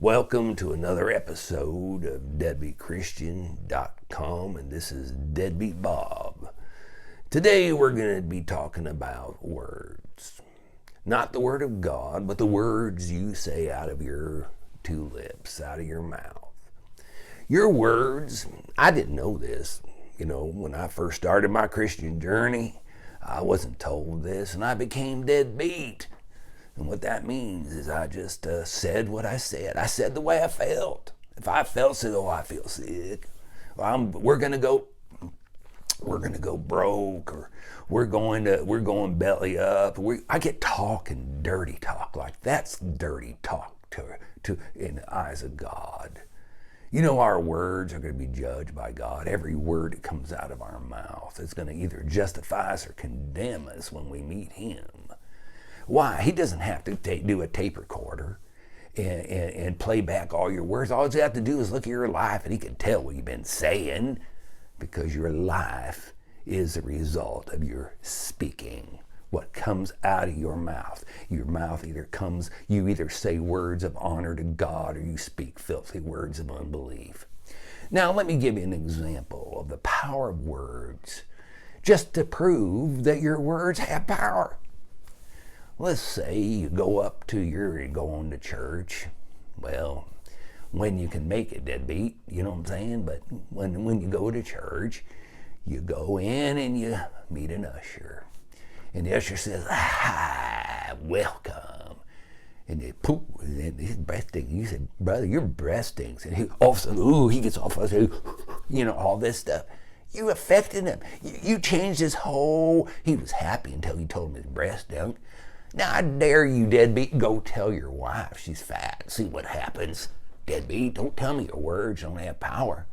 Welcome to another episode of DeadBeatChristian.com, and this is DeadBeat Bob. Today we're going to be talking about words. Not the Word of God, but the words you say out of your two lips, out of your mouth. Your words, I didn't know this. When I first started my Christian journey, I wasn't told this, and I became deadbeat. And what that means is I just said what I said. I said the way I felt. If I felt sick, I feel sick. We're gonna go broke, or we're going belly up. I get talking dirty talk, like that's dirty talk to in the eyes of God. Our words are going to be judged by God. Every word that comes out of our mouth is going to either justify us or condemn us when we meet Him. Why? He doesn't have to do a tape recorder and play back all your words. All you have to do is look at your life, and He can tell what you've been saying, because your life is a result of your speaking. What comes out of your mouth. Your mouth you either say words of honor to God, or you speak filthy words of unbelief. Now, let me give you an example of the power of words, just to prove that your words have power. Let's say you're going to church. Well, when you can make it, deadbeat, you know what I'm saying? But when you go to church, you go in and you meet an usher. And the usher says, welcome. And they poop, and his breath stinks. You said, brother, your breath stinks. And he all of a sudden, he gets off, all this stuff. You affected him. You changed his whole, he was happy until you told him his breath stunk. Now, I dare you, deadbeat, go tell your wife she's fat. See what happens. Deadbeat, don't tell me your words don't have power.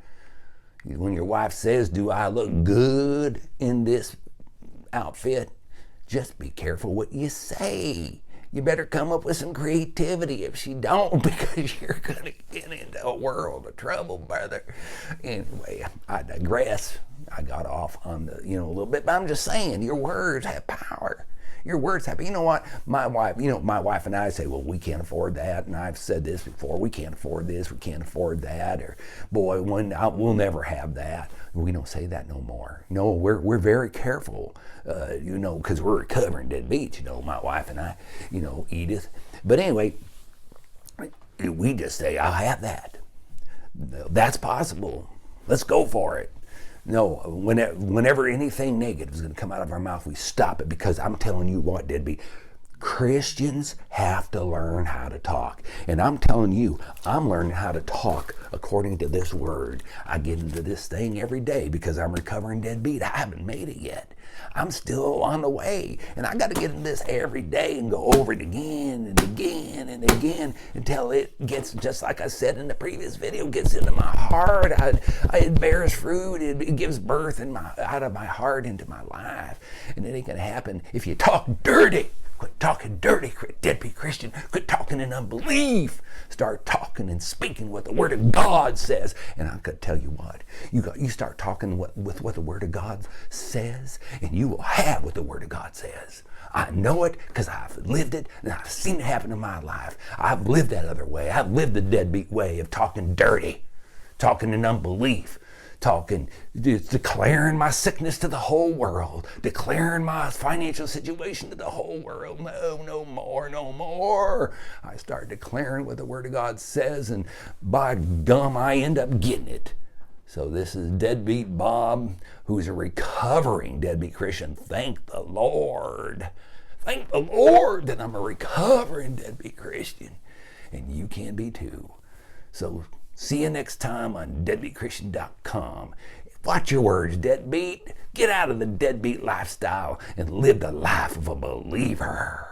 When your wife says, do I look good in this outfit? Just be careful what you say. You better come up with some creativity if she don't, because you're going to get into a world of trouble, brother. Anyway, I digress. I got off on a little bit, but I'm just saying, your words have power. Your words have, what? My wife and I say, well, we can't afford that. And I've said this before, we can't afford this, we can't afford that. Or, boy, we'll never have that. We don't say that no more. No, we're very careful, because we're recovering deadbeats, my wife and I, Edith. But anyway, we just say, I'll have that. That's possible. Let's go for it. No, whenever anything negative is going to come out of our mouth, we stop it, because I'm telling you what, deadbeat, Christians have to learn how to talk. And I'm telling you, I'm learning how to talk according to this word. I get into this thing every day because I'm recovering deadbeat. I haven't made it yet. I'm still on the way. And I got to get into this every day and go over it again and again and again until it gets, just like I said in the previous video, gets into my heart. It bears fruit. It gives birth out of my heart into my life. And it ain't going to happen if you talk dirty. Quit talking dirty, deadbeat Christian. Quit talking in unbelief. Start talking and speaking what the Word of God says. And I'm going to tell you what, you start talking with what the Word of God says, and you will have what the Word of God says. I know it because I've lived it, and I've seen it happen in my life. I've lived that other way. I've lived the deadbeat way of talking dirty, talking in unbelief. Declaring my sickness to the whole world, declaring my financial situation to the whole world. No more. I start declaring what the Word of God says, and by gum, I end up getting it. So this is DeadBeat Bob, who's a recovering deadbeat Christian. Thank the Lord. Thank the Lord that I'm a recovering deadbeat Christian. And you can be too. So see you next time on DeadBeatChristian.com. Watch your words, deadbeat. Get out of the deadbeat lifestyle and live the life of a believer.